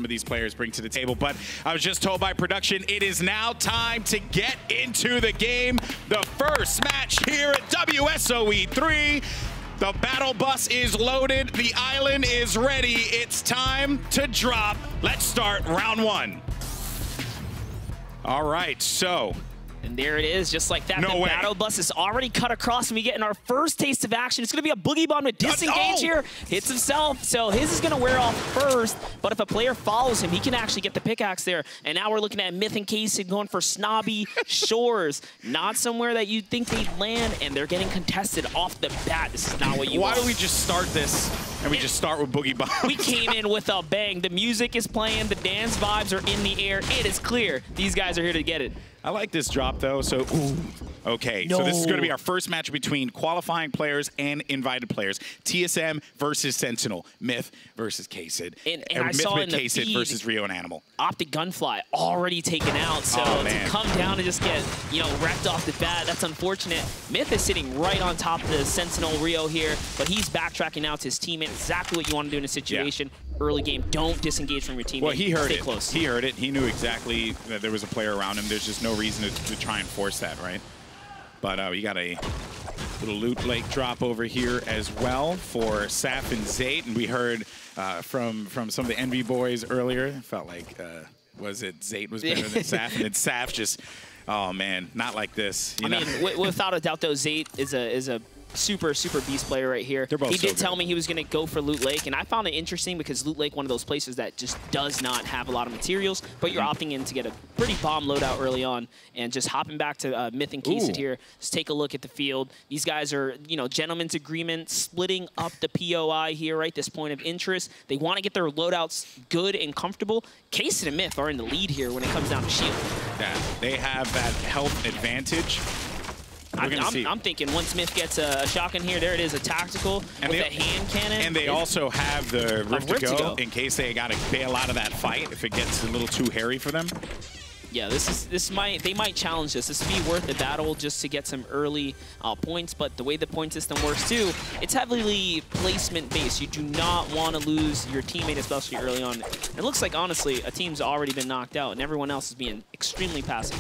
of these players bring to the table. But I was just told by production, it is now time to get into the game. The first match here at WSOE 3. The battle bus is loaded. The island is ready. It's time to drop. Let's start round one. All right, so. And there it is, just like that. No the way. battle bus is already cut across, and we getting our first taste of action. It's going to be a boogie bomb to disengage here. Hits himself, so his is going to wear off first. But if a player follows him, he can actually get the pickaxe there. And now we're looking at Myth and Casey going for snobby shores. Not somewhere that you'd think they'd land, and they're getting contested off the bat. This is not what you want. Why don't we just start this and we just start with boogie bombs? We came in with a bang. The music is playing. The dance vibes are in the air. It is clear. These guys are here to get it. I like this drop, though, so, ooh. Okay, so this is going to be our first match between qualifying players and invited players. TSM versus Sentinel. Myth versus K-Sid. And I saw in the K-Sid versus Rio and Animal. Optic Gunfly already taken out, so to come down and just get, wrecked off the bat, that's unfortunate. Myth is sitting right on top of the Sentinel Rio here, but he's backtracking out to his teammate. Exactly what you want to do in a situation. Yeah. Early game, don't disengage from your teammate. Well, he heard Stay it. Close. He heard it. He knew exactly that there was a player around him. There's just no reason to try and force that, right? But we got a little loot lake drop over here as well for Saf and Zayt. And we heard from some of the Envy boys earlier. It felt like, was it Zayt was better than Saf? And then Saf just, oh, man, not like this. I mean, without a doubt, though, Zayt is a super beast player right here. He did tell me he was going to go for Loot Lake, and I found it interesting because Loot Lake, one of those places that just does not have a lot of materials, but you're opting in to get a pretty bomb loadout early on. And just hopping back to Myth and Casey here, just take a look at the field. These guys are, gentleman's agreement, splitting up the POI here, right? This point of interest. They want to get their loadouts good and comfortable. Casey and Myth are in the lead here when it comes down to shield. Yeah, they have that health advantage. I'm thinking once Myth gets a shotgun here, there it is, a tactical with a hand cannon. And they also have the Rift to go in case they got to bail out of that fight if it gets a little too hairy for them. Yeah, they might challenge this. This would be worth the battle just to get some early points, but the way the point system works too, it's heavily placement based. You do not want to lose your teammate, especially early on. It looks like, honestly, a team's already been knocked out and everyone else is being extremely passive.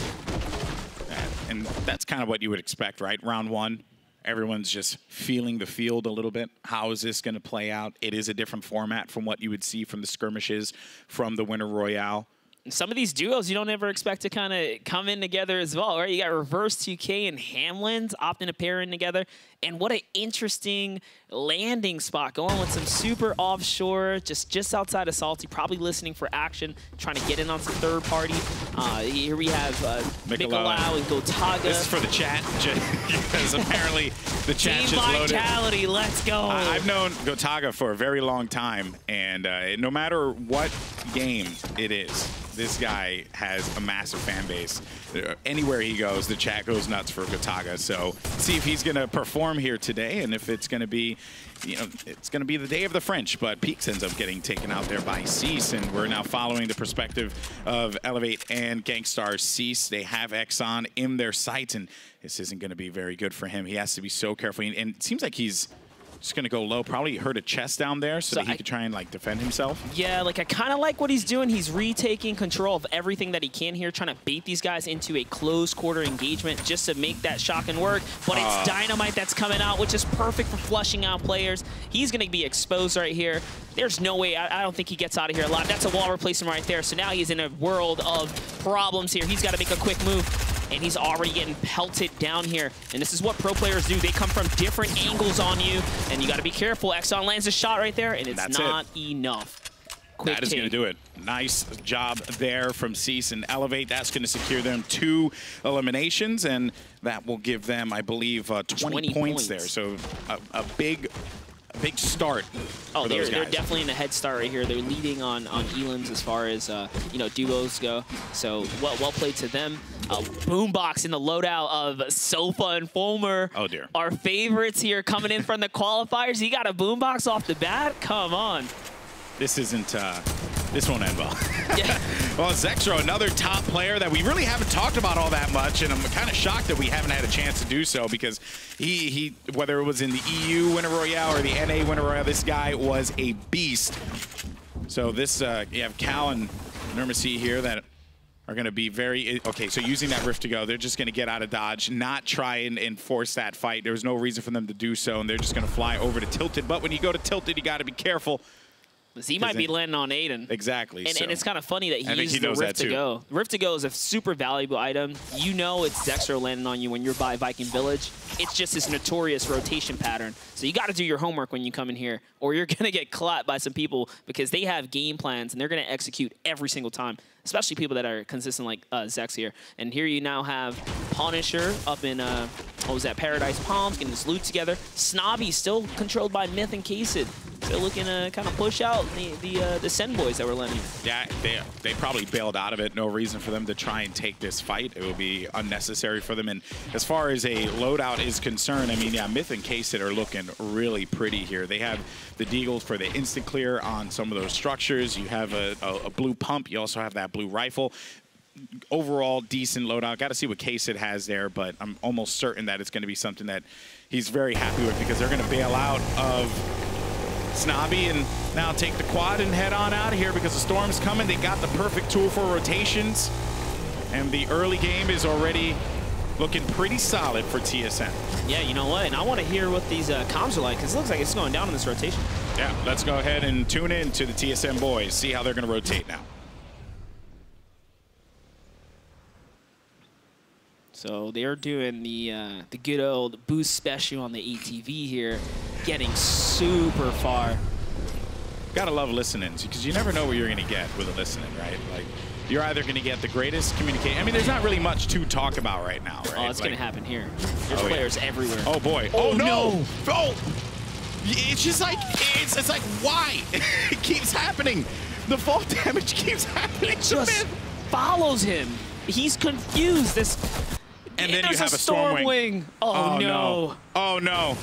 And that's kind of what you would expect, right? Round one, everyone's just feeling the field a little bit. How is this going to play out? It is a different format from what you would see from the skirmishes from the Winter Royale. Some of these duos you don't ever expect to kind of come in together as well, right? You got Reverse 2K and Hamlin's opting to pair in together. And what an interesting landing spot, going with some super offshore, just outside of Salty, probably listening for action, trying to get in on some third party. Here we have Mikolau and Gotaga. This is for the chat, because apparently the chat just loaded. Team Vitality, let's go. I've known Gotaga for a very long time, and no matter what game it is, this guy has a massive fan base. Anywhere he goes, the chat goes nuts for Gotaga. So see if he's going to perform here today, and if it's going to be, it's going to be the day of the French. But Peaks ends up getting taken out there by Cease, and we're now following the perspective of Elevate and Gangstar. Cease, they have Exxon in their sights, and this isn't going to be very good for him. He has to be so careful, and it seems like he's just going to go low. Probably hurt a chest down there so that he could try and defend himself. Yeah, I kind of like what he's doing. He's retaking control of everything that he can here, trying to bait these guys into a close quarter engagement just to make that shotgun work. But it's Dynamite that's coming out, which is perfect for flushing out players. He's going to be exposed right here. There's no way. I don't think he gets out of here alive. That's a wall replacement right there. So now he's in a world of problems here. He's got to make a quick move. And he's already getting pelted down here. And this is what pro players do. They come from different angles on you, and you got to be careful. Exxon lands a shot right there, and it's not enough. Quick that is going to do it. Nice job there from Cease and Elevate. That's going to secure them 2 eliminations, and that will give them, I believe, 20 points there. So a big start. Oh, they're definitely in a head start right here. They're leading on elims as far as duos go. So well played to them. Boombox in the loadout of Sofa and Fulmer. Oh dear. Our favorites here coming in from the qualifiers. He got a boombox off the bat. Come on. This isn't. This won't end well. Yeah. Well, Zexro, another top player that we really haven't talked about all that much, and I'm kind of shocked that we haven't had a chance to do so because he whether it was in the EU Winter Royale or the NA Winter Royale, this guy was a beast. So this, you have Cal and Nurmasi here that are going to be very, okay, so using that Rift to go, they're just going to get out of dodge, not try and force that fight. There was no reason for them to do so, and they're just going to fly over to Tilted. But when you go to Tilted, you got to be careful. He might be landing on Aiden. Exactly. And it's kind of funny that he used the Rift to go. Rift to go is a super valuable item. You know it's Dexter landing on you when you're by Viking Village. It's just this notorious rotation pattern. So you got to do your homework when you come in here, or you're going to get clapped by some people because they have game plans and they're going to execute every single time, especially people that are consistent like Zex here. And here you now have Punisher up in, what was that, Paradise Palms, getting his loot together. Snobby still controlled by Myth and Kacid. They're looking to kind of push out the Sen boys that were lending. Yeah, they probably bailed out of it. No reason for them to try and take this fight. It would be unnecessary for them. And as far as a loadout is concerned, I mean, yeah, Myth and Kacid are looking really pretty here. They have the deagles for the instant clear on some of those structures. You have a blue pump. You also have that blue rifle. Overall, decent loadout. Got to see what Kacid has there, but I'm almost certain that it's going to be something that he's very happy with because they're going to bail out of Snobby and now take the quad and head on out of here because the storm's coming. They got the perfect tool for rotations, and the early game is already looking pretty solid for TSM. Yeah, you know what? And I want to hear what these comms are like because it looks like it's going down in this rotation. Yeah, let's go ahead and tune in to the TSM boys, see how they're going to rotate now. So they're doing the good old boost special on the ATV here, getting super far. Gotta love listening because you never know what you're gonna get with a listening, right? Like you're either gonna get the greatest communication. I mean, there's not really much to talk about right now, right? Oh, it's gonna happen here. There's players everywhere. Oh boy. Oh no! Oh! It's just like it's like why? It keeps happening. The fall damage keeps happening. It just follows him. He's confused. And then you have a storm wing. Oh no. Oh no.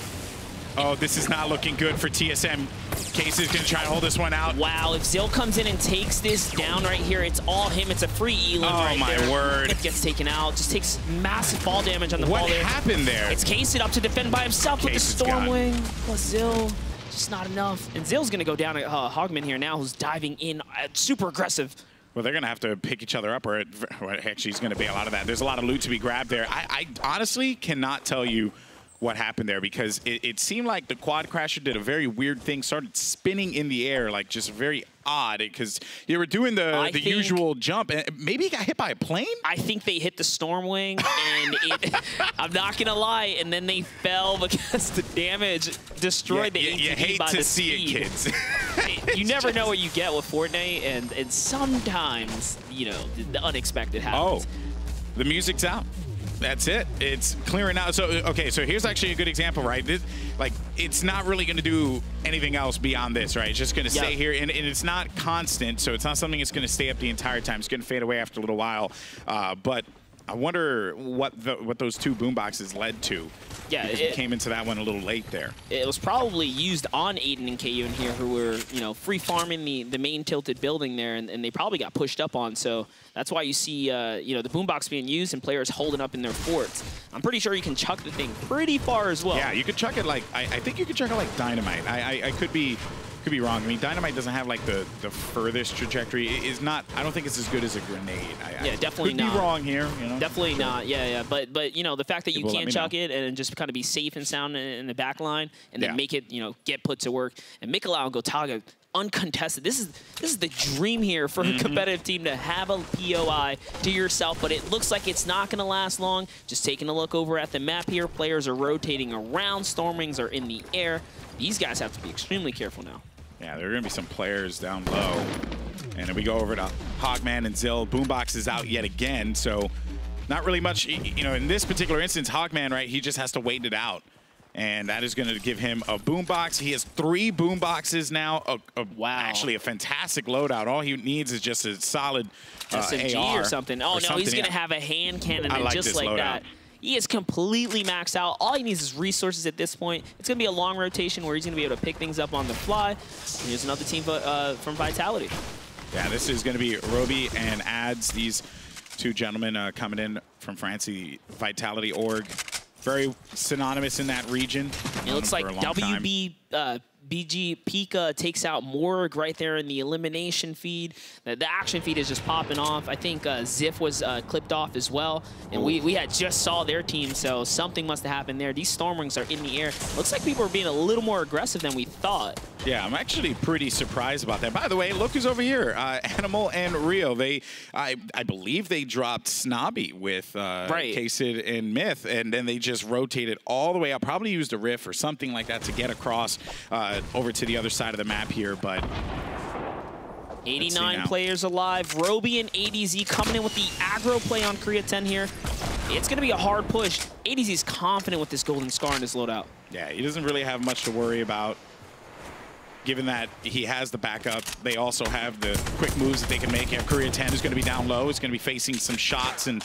Oh, this is not looking good for TSM. Case is going to try and hold this one out. Wow, if Zill comes in and takes this down right here, it's all him. It's a free Elam right there. Oh my word. It gets taken out. Just takes massive fall damage on the ball there. What happened there? It's Kacid up to defend by himself with the storm wing. Plus Zill. Just not enough. And Zill's going to go down at Hogman here now, who's diving in super aggressive. Well, they're going to have to pick each other up, or actually he's going to bail out of that. There's a lot of loot to be grabbed there. I honestly cannot tell you what happened there because it seemed like the quad crasher did a very weird thing, started spinning in the air, like just very odd because you were doing the usual jump, and maybe he got hit by a plane? I think they hit the storm wing, and I'm not going to lie, and then they fell because the damage destroyed the ATV. You hate by to the see speed. it, kids. You never know what you get with Fortnite, and sometimes, you know, the unexpected happens. Oh, the music's out. That's it. It's clearing out. So, okay, so here's actually a good example, right? This, like, it's not really going to do anything else beyond this, right? It's just going to stay here, and it's not constant, so it's not something that's going to stay up the entire time. It's going to fade away after a little while. But I wonder what those two boomboxes led to. Yeah, it came into that one a little late there. It was probably used on Aiden and KU in here, who were, you know, free farming the main tilted building there, and they probably got pushed up on. So that's why you see, you know, the boombox being used and players holding up in their forts. I'm pretty sure you can chuck the thing pretty far as well. Yeah, you could chuck it like I think you could chuck it like dynamite. I could be wrong. I mean, dynamite doesn't have like the furthest trajectory. It is not. I don't think it's as good as a grenade. Yeah, definitely could not. Be wrong here. You know? Definitely not. Yeah. But you know, the fact that you can chuck it and just kind of be safe and sound in the back line and then make it, you know, get put to work. And Mikolau and Gotaga uncontested. This is the dream here for a competitive team, to have a POI to yourself, but it looks like it's not going to last long. Just taking a look over at the map here, players are rotating around, storm wings are in the air. These guys have to be extremely careful now. Yeah, there are going to be some players down low. And then we go over to Hogman and Zill. Boombox is out yet again, so not really much. You know, in this particular instance, Hogman, right, he just has to wait it out. And that is going to give him a boombox. He has 3 boomboxes now. Wow. Actually, a fantastic loadout. All he needs is just a solid SMG AR or something. Oh, no, he's going to have a hand cannon just like that. He is completely maxed out. All he needs is resources at this point. It's going to be a long rotation where he's going to be able to pick things up on the fly. And here's another team from Vitality. Yeah, this is going to be Roby and Ads. These two gentlemen coming in from France, the Vitality org. Very synonymous in that region. It looks like WB BG Pika takes out Morg right there in the elimination feed. The action feed is just popping off. I think Ziff was clipped off as well. And we had just saw their team, so something must have happened there. These Stormwings are in the air. Looks like people are being a little more aggressive than we thought. Yeah, I'm actually pretty surprised about that. By the way, look who's over here. Animal and Rio. I believe they dropped Snobby with K-Sid and Myth, and then they just rotated all the way up. Probably used a riff or something like that to get across over to the other side of the map here, but 89 players alive. Roby and ADZ coming in with the aggro play on Korea 10 here. It's going to be a hard push. ADZ is confident with this golden scar in his loadout. Yeah, he doesn't really have much to worry about. Given that he has the backup, they also have the quick moves that they can make. Korea 10 is going to be down low. He's going to be facing some shots and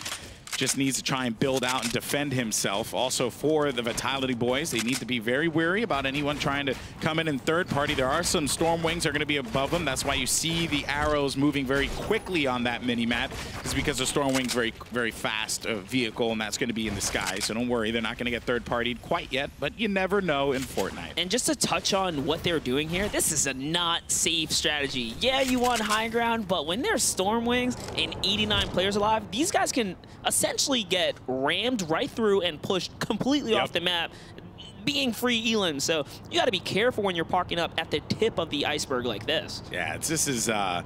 just needs to try and build out and defend himself. Also for the Vitality boys, they need to be very wary about anyone trying to come in third party. There are some Stormwings that are going to be above them. That's why you see the arrows moving very quickly on that mini-map. It's because the Stormwing's very fast vehicle, and that's going to be in the sky. So don't worry, they're not going to get third partied quite yet, but you never know in Fortnite. And just to touch on what they're doing here, this is a not safe strategy. Yeah, you want high ground, but when there's Stormwings and 89 players alive, these guys can essentially get rammed right through and pushed completely off the map, being free elim. So you got to be careful when you're parking up at the tip of the iceberg like this. Yeah, this is a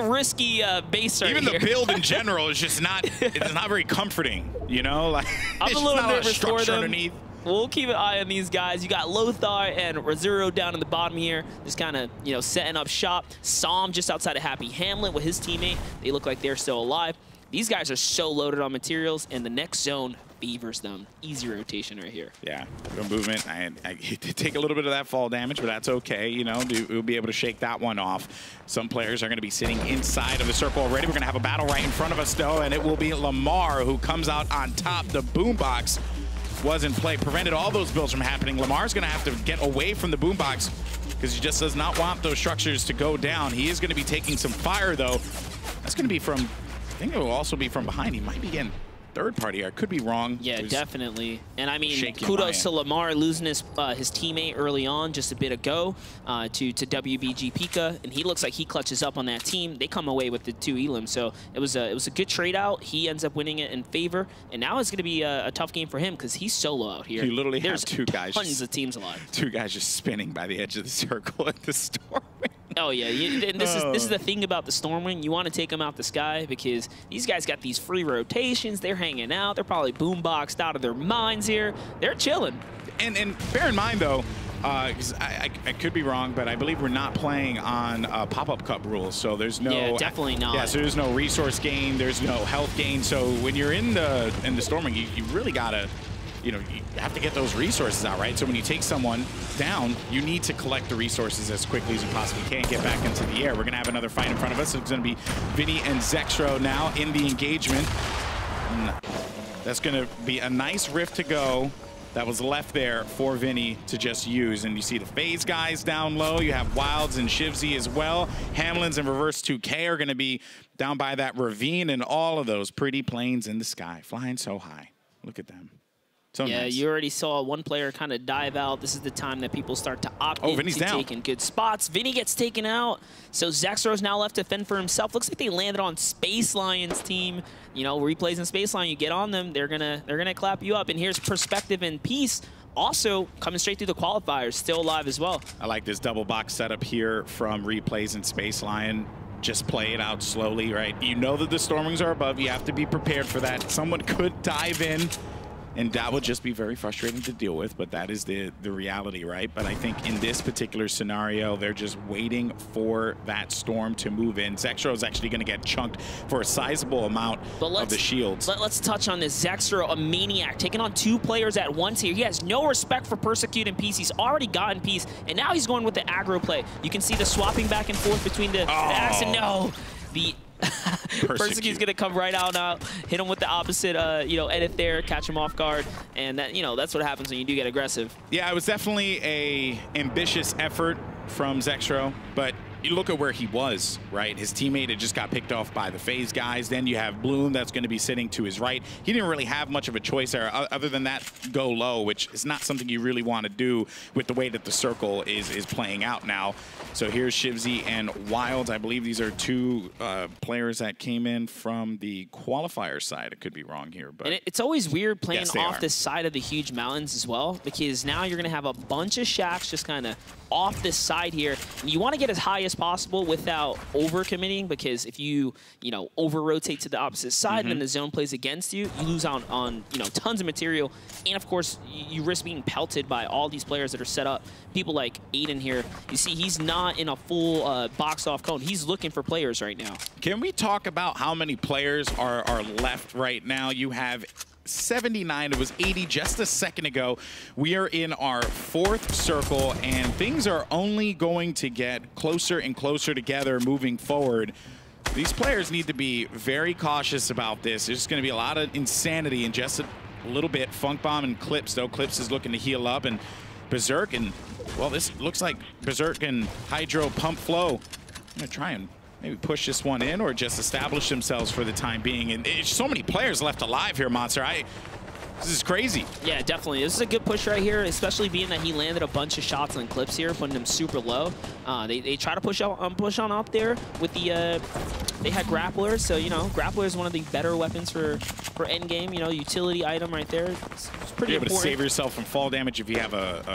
risky base right even here. The build in general is just not it's not very comforting, you know? Like I'm a little nervous for them. Underneath. We'll keep an eye on these guys. You got Lothar and Razuro down in the bottom here, just kind of, setting up shop. Som just outside of Happy Hamlet with his teammate. They look like they're still alive. These guys are so loaded on materials, and the next zone favors them. Easy rotation right here. Yeah, good movement. I did take a little bit of that fall damage, but that's okay. We'll be able to shake that one off. Some players are going to be sitting inside of the circle already. We're going to have a battle right in front of us, though, and it will be Lamar who comes out on top. The boombox was in play, prevented all those builds from happening. Lamar's going to have to get away from the boombox because he just does not want those structures to go down. He is going to be taking some fire, though. That's going to be from... I think it will also be from behind. He might be getting third party. I could be wrong. Yeah, definitely. And I mean, kudos to Lamar losing his teammate early on just a bit ago to WBG Pika, and he looks like he clutches up on that team. They come away with the 2 elim, so it was a good trade out. He ends up winning it in favor, and now it's going to be a tough game for him because he's solo out here. You literally There's have 2 guys. Tons of teams alive. 2 guys just spinning by the edge of the circle at the Stormwing. Oh yeah, and this is the thing about the Stormwing. You want to take them out the sky because these guys got these free rotations. They're hanging out. They're probably boomboxed out of their minds here. They're chilling. And bear in mind though, 'cause I could be wrong, but I believe we're not playing on pop-up cup rules. So there's no definitely not. Yeah, so there's no resource gain. There's no health gain. So when you're in the Stormwing, you really gotta. You have to get those resources out, right? So when you take someone down, you need to collect the resources as quickly as you possibly can, get back into the air. We're going to have another fight in front of us. It's going to be Vinny and Zexro now in the engagement. And that's going to be a nice rift to go that was left there for Vinny to just use. And you see the FaZe guys down low. You have Wilds and Shivzy as well. Hamlins and Reverse 2K are going to be down by that ravine, and all of those pretty planes in the sky, flying so high. Look at them. So yeah, nice. You already saw one player kind of dive out. This is the time that people start to opt into taking good spots. Vinny gets taken out, so Zexro's now left to fend for himself. Looks like they landed on Space Lion's team. Replays in Space Lion, you get on them, they're gonna clap you up. And here's Perspective and Peace, also coming straight through the qualifiers, still alive as well. I like this double box setup here from Replays and Space Lion. Just play it out slowly, right? You know that the Stormwings are above. You have to be prepared for that. Someone could dive in. And that would just be very frustrating to deal with, but that is the reality, right? But I think in this particular scenario, they're just waiting for that storm to move in. Zexro is actually going to get chunked for a sizable amount of the shields. Let's touch on this. Zexro, a maniac, taking on 2 players at once here. He has no respect for Persecute and Peace. He's already gotten Peace, and now he's going with the aggro play. You can see the swapping back and forth between the axe, and no, the Persecute's gonna come right out now, hit him with the opposite, edit there, catch him off guard, and that, that's what happens when you do get aggressive. Yeah, it was definitely a ambitious effort from Zexro, but you look at where he was, right? His teammate had just got picked off by the FaZe guys. Then you have Bloom that's going to be sitting to his right. He didn't really have much of a choice there other than that go low, which is not something you really want to do with the way that the circle is playing out now. So here's Shivzy and Wilds. I believe these are two players that came in from the qualifier side. I could be wrong here, but and it's always weird playing yes, off this side of the huge mountains as well, because now you're going to have a bunch of shacks just kind of off this side here. And you want to get as high as possible without over-committing, because if you over-rotate to the opposite side and then the zone plays against you, you lose out on, tons of material. And, of course, you risk being pelted by all these players that are set up. People like Aiden here, you see he's not in a full box-off cone. He's looking for players right now. Can we talk about how many players are left right now? You have 79. It was 80 just a second ago. We are in our fourth circle, and things are only going to get closer and closer together moving forward. These players need to be very cautious about this. There's going to be a lot of insanity in just a little bit. Funk Bomb and Clips, though. Clips is looking to heal up, and Berserk, and, well, this looks like Berserk and Hydro Pump Flow. I'm going to try and maybe push this one in or just establish themselves for the time being. And there's so many players left alive here, Monster. This is crazy. Yeah, definitely. This is a good push right here, especially being that he landed a bunch of shots on Clips here, putting him super low. They try to push on up there with the they had grapplers, so grappler is one of the better weapons for endgame. Utility item right there. It's pretty important. Be able to save yourself from fall damage if you have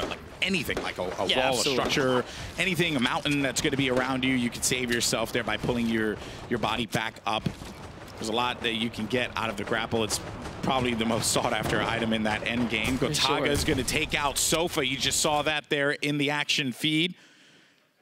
like anything, like a wall, absolutely. A structure, anything, a mountain that's going to be around you. You can save yourself there by pulling your body back up. There's a lot that you can get out of the grapple. It's probably the most sought-after item in that end game. Gotaga is going to take out Sofa. You just saw that there in the action feed.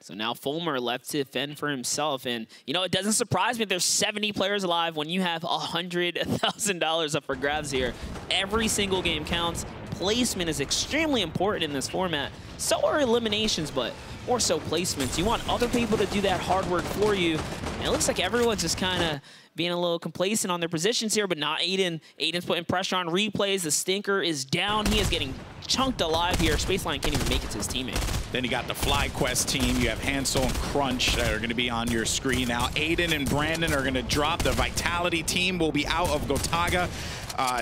So now Fulmer left to fend for himself. And, it doesn't surprise me if there's 70 players alive when you have $100,000 up for grabs here. Every single game counts. Placement is extremely important in this format. So are eliminations, but more so placements. You want other people to do that hard work for you. And it looks like everyone's just kind of being a little complacent on their positions here, but not Aiden. Aiden's putting pressure on replays. The Stinker is down. He is getting chunked alive here. Spaceline can't even make it to his teammate. Then you got the FlyQuest team. You have Hansel and Crunch that are going to be on your screen now. Aiden and Brandon are going to drop. The Vitality team will be out of Gotaga.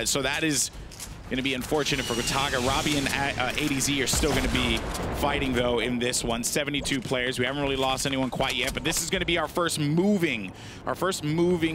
So that is going to be unfortunate for Gotaga. Robbie and ADZ are still going to be fighting, though, in this one. 72 players. We haven't really lost anyone quite yet, but this is going to be our first moving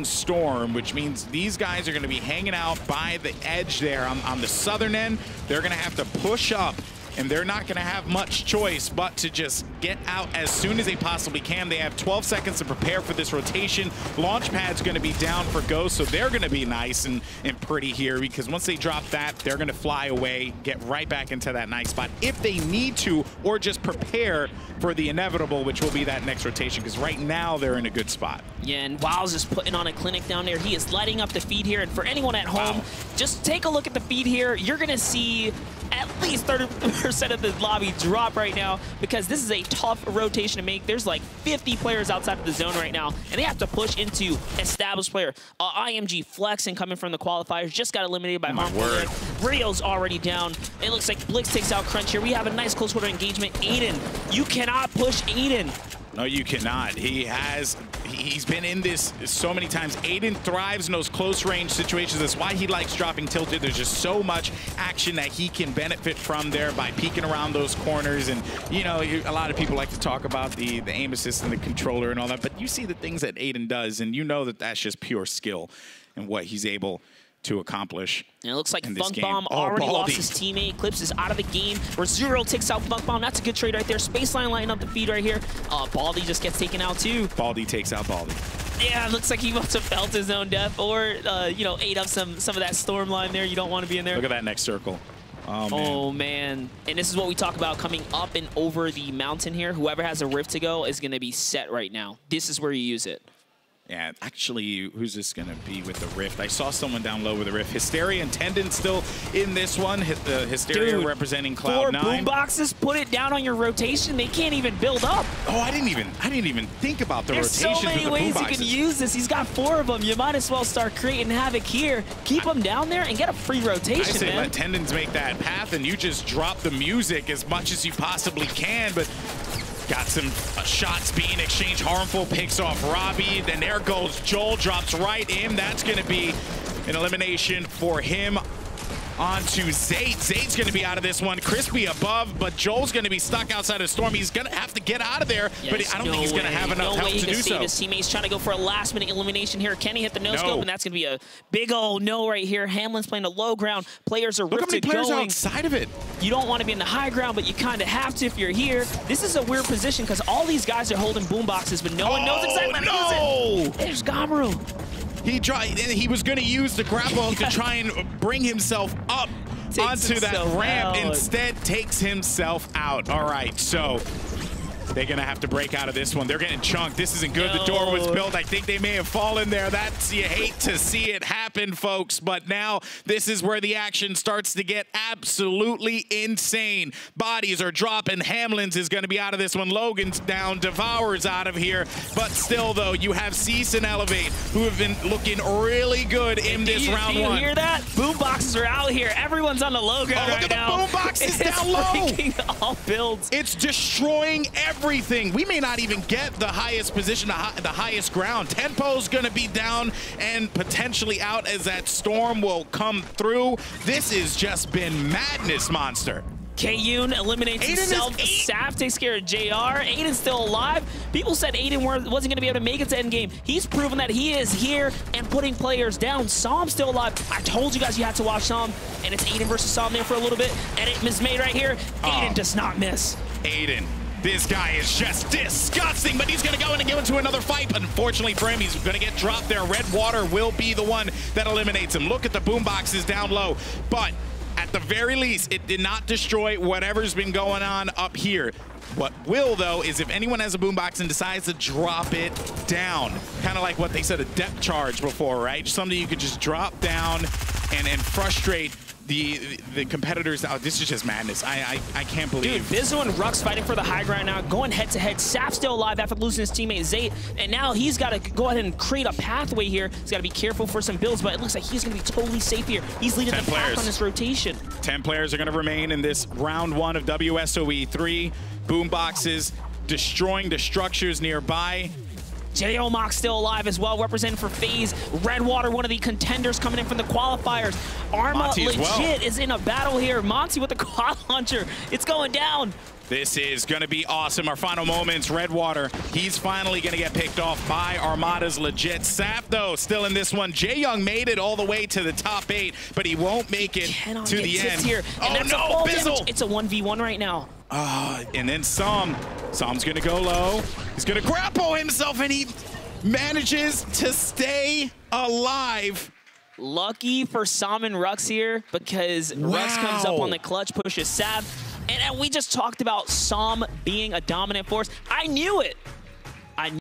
storm, which means these guys are going to be hanging out by the edge there on the southern end. They're going to have to push up, and they're not going to have much choice but to just get out as soon as they possibly can. They have 12 seconds to prepare for this rotation. Launchpad's going to be down for Ghost, so they're going to be nice and pretty here, because once they drop that, they're going to fly away, get right back into that nice spot if they need to, or just prepare for the inevitable, which will be that next rotation, because right now they're in a good spot. Yeah, and Wild's just putting on a clinic down there. He is lighting up the feed here, and for anyone at home, just take a look at the feed here. You're going to see at least 30% of the lobby drop right now, because this is a tough rotation to make. There's like 50 players outside of the zone right now, and they have to push into established player. IMG flexing coming from the qualifiers, just got eliminated by Harmful. Rio's already down. It looks like Blix takes out Crunch here. We have a nice close quarter engagement. Aiden, you cannot push Aiden. No, you cannot. He's been in this so many times. Aiden thrives in those close range situations. That's why he likes dropping tilted. There's just so much action that he can benefit from there by peeking around those corners. And, a lot of people like to talk about the aim assist and the controller and all that, but you see the things that Aiden does, and you know that that's just pure skill and what he's able to accomplish. And it looks like Funk Bomb already lost his teammate. Clips is out of the game. Zero takes out Funk Bomb. That's a good trade right there. Spaceline lighting up the feed right here. Baldy just gets taken out too. Baldy takes out Baldy. Yeah, it looks like he must have felt his own death, or ate up some of that storm line there. You don't want to be in there. Look at that next circle. Oh, man. And this is what we talk about coming up and over the mountain here. Whoever has a rift to go is going to be set right now. This is where you use it. Yeah, actually, who's this going to be with the Rift? I saw someone down low with the Rift. Hysteria and Tendon still in this one. Hysteria representing Cloud9. 4 boom boxes, put it down on your rotation. They can't even build up. Oh, I didn't even think about the rotations. There's so many ways you can use this. He's got 4 of them. You might as well start creating havoc here. Keep them down there and get a free rotation, I say man. let Tendons make that path, and you just drop the music as much as you possibly can, but Got some shots being exchanged. Harmful picks off Robbie. Then there goes Joel, drops right in. That's going to be an elimination for him. Onto Zayt. Zayt's going to be out of this one. Crispy above, but Joel's going to be stuck outside of Storm. He's going to have to get out of there, but I don't think he's going to have enough help to do so. His teammates trying to go for a last-minute elimination here. Can he hit the no-scope? And that's going to be a big old no right here. Hamlin's playing a low ground. Players are Look how many players going. are outside of it. You don't want to be in the high ground, but you kind of have to if you're here. This is a weird position because all these guys are holding boomboxes, but no one knows exactly how to use it. There's Gamru. He was going to use the grapple to try and bring himself up onto that ramp. Instead, takes himself out. All right, so they're going to have to break out of this one. They're getting chunked. This isn't good. The door was built. I think they may have fallen there. You hate to see it happen, folks. But now this is where the action starts to get absolutely insane. Bodies are dropping. Hamlin's is going to be out of this one. Logan's down. Devour's out of here. But still, though, you have Cease and Elevate, who have been looking really good in this round one. Do you hear that? Boom boxes are out here. Everyone's on the low ground right now. Look at the boom boxes down low. Breaking all builds. It's destroying everything. We may not even get the highest position, the highest ground. Tempo's going to be down and potentially out as that storm will come through. This has just been madness, Monster. K-Yoon eliminates himself. Saf takes care of JR. Aiden's still alive. People said Aiden wasn't going to be able to make it to endgame. He's proven that he is here and putting players down. Psalm's still alive. I told you guys you had to watch Psalm, and it's Aiden versus Psalm there for a little bit. Edit is made right here. Aiden does not miss. Aiden. This guy is just disgusting, but he's going to go in and go into another fight. But unfortunately for him, he's going to get dropped there. Red Water will be the one that eliminates him. Look at the boomboxes down low. But at the very least, it did not destroy whatever's been going on up here. What will, though, is if anyone has a boombox and decides to drop it down, kind of like what they said, a depth charge before, right? Something you could just drop down and frustrate the competitors out. This is just madness. I can't believe. Dude, Bizu and Rux fighting for the high ground now, going head to head. Saf still alive after losing his teammate Zayt, and now he's got to go ahead and create a pathway here. He's got to be careful for some builds, but it looks like he's going to be totally safe here. He's leading the pack on this rotation. 10 players are going to remain in this round one of WSOE 3. Boomboxes destroying the structures nearby. J.O. Mox still alive as well, representing for FaZe. Red Water, one of the contenders coming in from the qualifiers. Arma legit is in a battle here. Monty with the quad launcher. It's going down. This is going to be awesome. Our final moments, Red Water. He's finally going to get picked off by Armada's legit. Saf, though, still in this one. Jae-Young made it all the way to the top 8, but he won't make it to the end. Here. Oh, no, Bizzle. It's a 1v1 right now. And then Psalm's going to go low. He's going to grapple himself, and he manages to stay alive. Lucky for Psalm and Rux here, because Rux comes up on the clutch, pushes Saf. And we just talked about Psalm being a dominant force. I knew it.